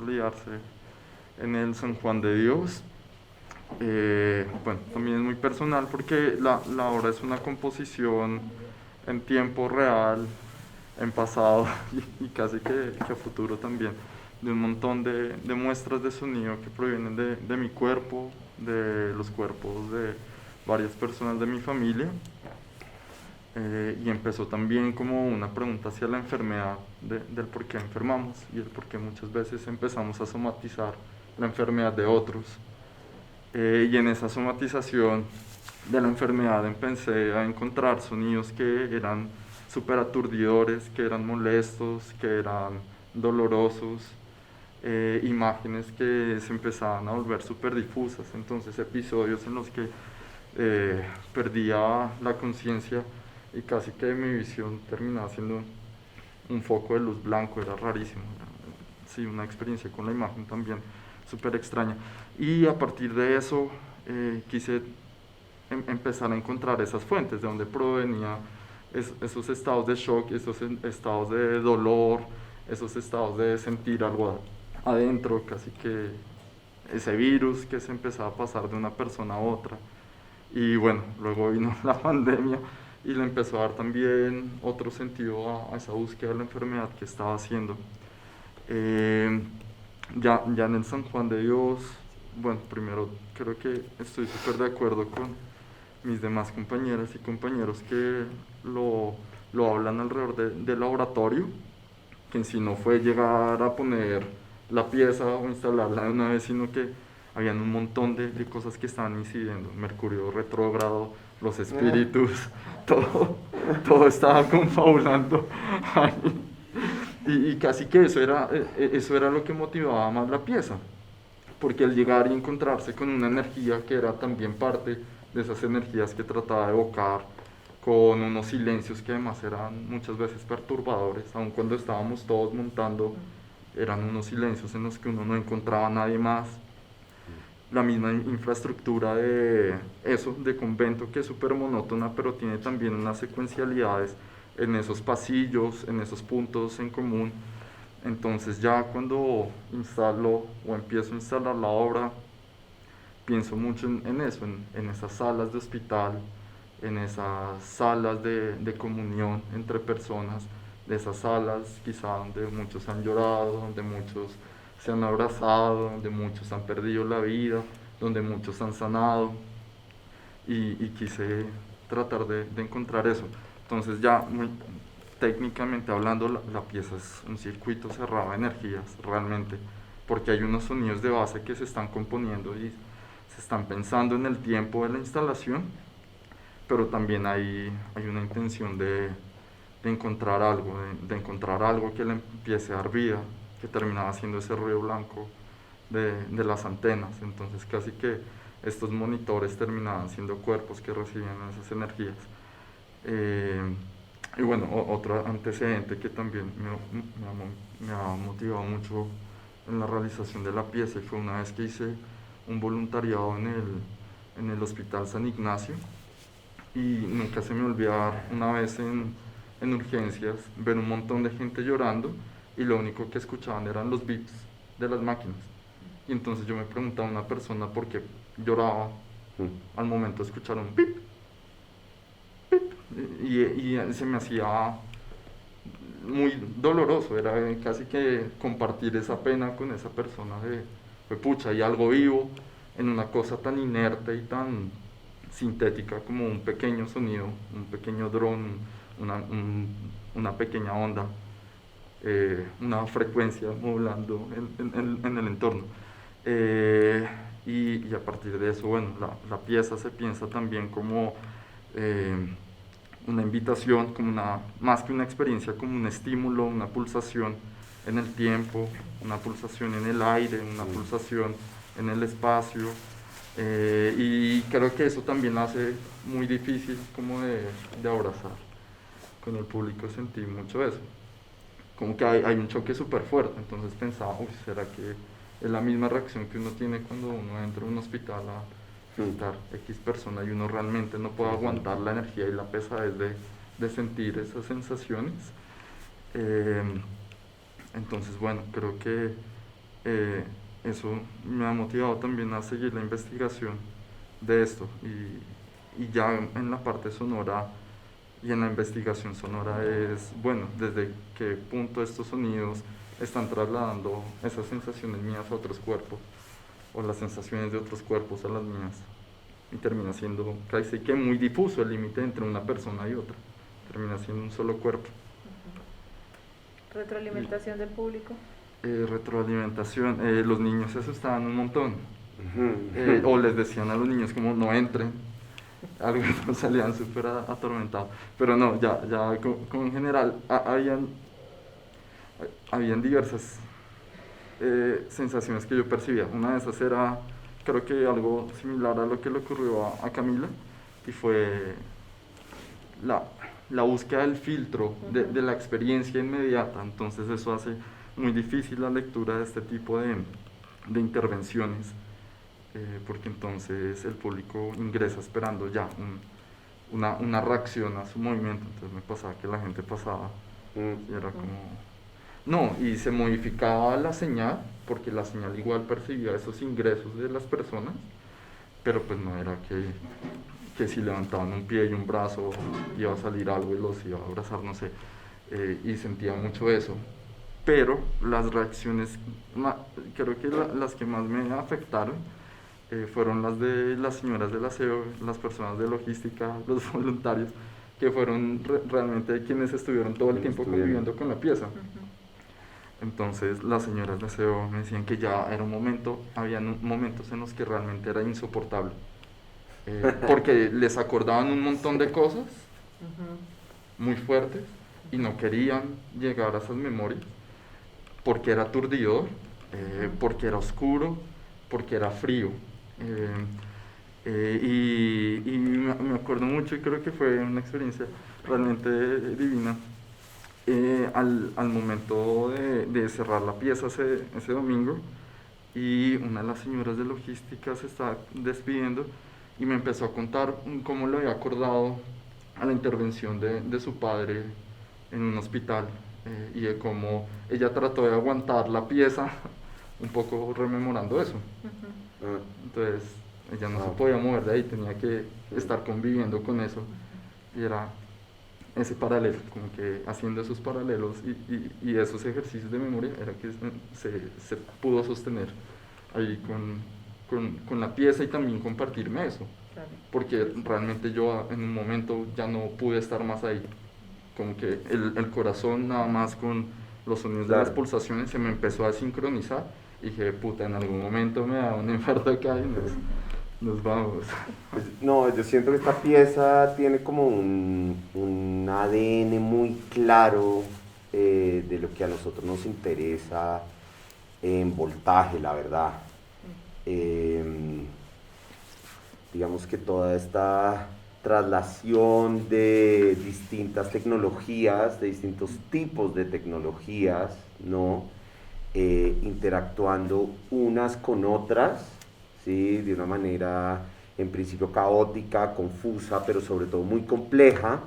liarse en el San Juan de Dios. Bueno, también es muy personal porque la obra es una composición en tiempo real, en pasado y casi que a futuro también, de un montón de muestras de sonido que provienen de mi cuerpo, de los cuerpos de varias personas de mi familia. Y empezó también como una pregunta hacia la enfermedad, del por qué enfermamos y el por qué muchas veces empezamos a somatizar la enfermedad de otros. Y en esa somatización de la enfermedad empecé a encontrar sonidos que eran súper aturdidores, que eran molestos, que eran dolorosos, imágenes que se empezaban a volver súper difusas. Entonces episodios en los que perdía la conciencia y casi que mi visión terminaba siendo un foco de luz blanco, era rarísimo. Sí, una experiencia con la imagen también súper extraña. Y a partir de eso quise empezar a encontrar esas fuentes, de donde provenía esos estados de shock, esos estados de dolor, esos estados de sentir algo adentro, casi que ese virus que se empezaba a pasar de una persona a otra. Y bueno, luego vino la pandemia y le empezó a dar también otro sentido a esa búsqueda de la enfermedad que estaba haciendo. Eh, ya en el San Juan de Dios, bueno, primero creo que estoy súper de acuerdo con mis demás compañeras y compañeros que lo hablan alrededor del laboratorio, que en sí no fue llegar a poner la pieza o instalarla de una vez, sino que habían un montón de cosas que estaban incidiendo, Mercurio retrógrado, los espíritus, todo estaba confabulando ahí. Y casi que eso era lo que motivaba más la pieza, porque al llegar y encontrarse con una energía que era también parte de esas energías que trataba de evocar, con unos silencios que además eran muchas veces perturbadores, aun cuando estábamos todos montando, eran unos silencios en los que uno no encontraba a nadie más. La misma infraestructura de eso, de convento, que es súper monótona, pero tiene también unas secuencialidades en esos pasillos, en esos puntos en común. Entonces ya cuando instalo o empiezo a instalar la obra, pienso mucho en eso, en esas salas de hospital, en esas salas de comunión entre personas, de esas salas quizá donde muchos han llorado, donde muchos se han abrazado, donde muchos han perdido la vida, donde muchos han sanado y quise tratar de encontrar eso. Entonces ya muy técnicamente hablando la pieza es un circuito cerrado de energías realmente, porque hay unos sonidos de base que se están componiendo y se están pensando en el tiempo de la instalación, pero también hay una intención de encontrar algo que le empiece a dar vida, que terminaba siendo ese ruido blanco de las antenas. Entonces casi que estos monitores terminaban siendo cuerpos que recibían esas energías. Eh, y bueno, otro antecedente que también me ha motivado mucho en la realización de la pieza fue una vez que hice un voluntariado en el Hospital San Ignacio y nunca se me olvidar una vez en urgencias ver un montón de gente llorando y lo único que escuchaban eran los beeps de las máquinas. Y entonces yo me preguntaba a una persona por qué lloraba al momento de escuchar un beep, y se me hacía muy doloroso, era casi que compartir esa pena con esa persona de pucha, hay algo vivo en una cosa tan inerte y tan sintética como un pequeño sonido, un pequeño dron, una pequeña onda, una frecuencia modulando en el entorno. Y a partir de eso, bueno, la pieza se piensa también como eh, una invitación, como más que una experiencia, como un estímulo, una pulsación en el tiempo, una pulsación en el aire, una pulsación en el espacio. Y creo que eso también hace muy difícil como de abrazar. Con el público sentí mucho eso. Como que hay un choque súper fuerte, entonces pensaba, uy, ¿será que es la misma reacción que uno tiene cuando uno entra a un hospital a visitar X persona y uno realmente no puede aguantar la energía y la pesadez de sentir esas sensaciones? Eh, entonces, bueno, creo que eh, eso me ha motivado también a seguir la investigación de esto y ya en la parte sonora y en la investigación sonora es, bueno, desde qué punto estos sonidos están trasladando esas sensaciones mías a otros cuerpos o las sensaciones de otros cuerpos a las mías y termina siendo casi que muy difuso el límite entre una persona y otra, termina siendo un solo cuerpo. Retroalimentación del público. Retroalimentación, los niños se asustaban un montón, o les decían a los niños como no entren, algunos salían súper atormentados, pero no, ya como en general habían diversas sensaciones que yo percibía. Una de esas era, creo que algo similar a lo que le ocurrió a Camila, y fue la búsqueda del filtro de la experiencia inmediata. Entonces eso hace muy difícil la lectura de este tipo de intervenciones, porque entonces el público ingresa esperando ya una reacción a su movimiento. Entonces me pasaba que la gente pasaba y era como... No, y se modificaba la señal, porque la señal igual percibía esos ingresos de las personas, pero pues no era que si levantaban un pie y un brazo iba a salir algo y los iba a abrazar, no sé, y sentía mucho eso. Pero las reacciones, creo que las que más me afectaron fueron las de las señoras del aseo, las personas de logística, los voluntarios, que fueron realmente quienes estuvieron todo el tiempo conviviendo con la pieza. Entonces las señoras de aseo me decían que ya era un momento, habían momentos en los que realmente era insoportable, porque les acordaban un montón de cosas muy fuertes y no querían llegar a esas memorias porque era aturdidor, porque era oscuro, porque era frío. Y me acuerdo mucho y creo que fue una experiencia realmente divina. Al momento de cerrar la pieza ese domingo, y una de las señoras de logística se estaba despidiendo y me empezó a contar cómo le había acordado a la intervención de su padre en un hospital, y de cómo ella trató de aguantar la pieza un poco rememorando eso. Entonces ella no se podía mover de ahí, tenía que estar conviviendo con eso, y era ese paralelo, como que haciendo esos paralelos y esos ejercicios de memoria era que se pudo sostener ahí con la pieza y también compartirme eso, porque realmente yo en un momento ya no pude estar más ahí, como que el corazón nada más con los sonidos de las pulsaciones se me empezó a sincronizar y dije, puta, en algún momento me da un infarto acá y nos vamos. Pues, no, yo siento que esta pieza tiene como un ADN muy claro de lo que a nosotros nos interesa en voltaje, la verdad. Digamos que toda esta traslación de distintas tecnologías, de distintos tipos de tecnologías, ¿no? Interactuando unas con otras, ¿sí? De una manera en principio caótica, confusa, pero sobre todo muy compleja,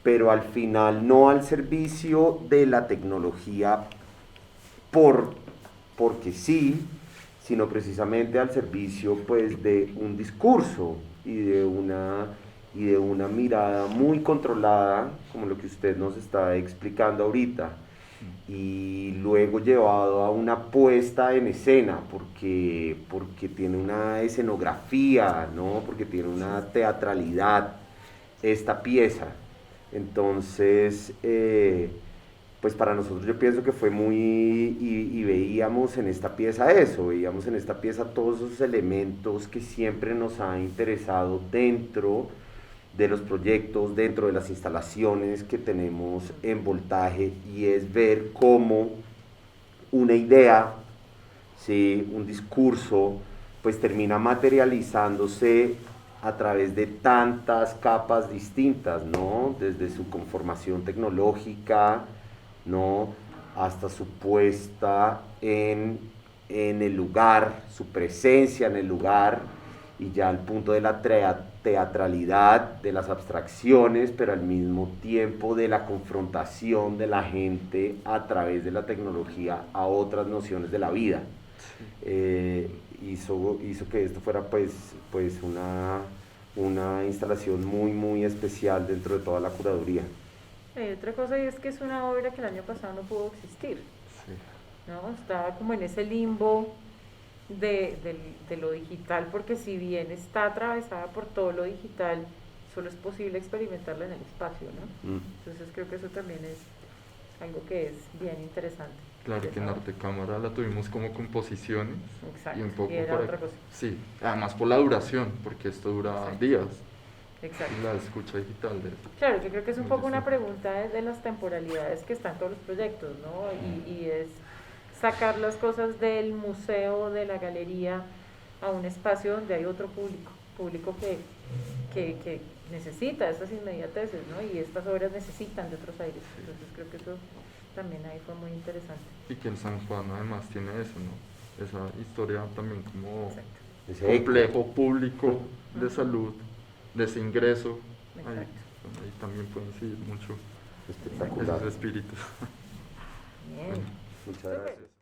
pero al final no al servicio de la tecnología porque sí, sino precisamente al servicio pues de un discurso y de una mirada muy controlada, como lo que usted nos está explicando ahorita, y luego llevado a una puesta en escena, porque tiene una escenografía, ¿no? Porque tiene una teatralidad esta pieza. Entonces, pues para nosotros yo pienso que fue muy, y veíamos en esta pieza eso, veíamos en esta pieza todos esos elementos que siempre nos ha interesado dentro de los proyectos, dentro de las instalaciones que tenemos en voltaje, y es ver cómo una idea, ¿sí? Un discurso, pues termina materializándose a través de tantas capas distintas, ¿no? Desde su conformación tecnológica, ¿no? Hasta su puesta en el lugar, su presencia en el lugar, y ya al punto de la teatralidad, de las abstracciones, pero al mismo tiempo de la confrontación de la gente a través de la tecnología a otras nociones de la vida. hizo que esto fuera pues una instalación muy especial dentro de toda la curaduría. Hay otra cosa y es que es una obra que el año pasado no pudo existir, Sí. ¿no? Estaba como en ese limbo de lo digital, porque si bien está atravesada por todo lo digital, solo es posible experimentarla en el espacio, ¿no? Mm. Entonces creo que eso también es algo que es bien interesante. Claro que en ¿no? Arte Cámara la tuvimos como composiciones Exacto, y un poco y era por otra cosa. sí, además por la duración, porque esto dura Exacto. días. Exacto. Y la escucha digital de Claro, yo creo que es un muy poco una distinta. pregunta de las temporalidades que están todos los proyectos, ¿no? Y es sacar las cosas del museo, de la galería, a un espacio donde hay otro público que necesita esas inmediateces, ¿no? Y estas obras necesitan de otros aires. Entonces creo que eso también ahí fue muy interesante. Y que en San Juan además tiene eso, ¿no? Esa historia también como Exacto. Ese eco. complejo público de Ujú. salud, de ese ingreso. Ahí, Exacto. ahí también pueden incidir mucho Espectacular. esos espíritus. Bien. Bueno, Muchas Súper. gracias.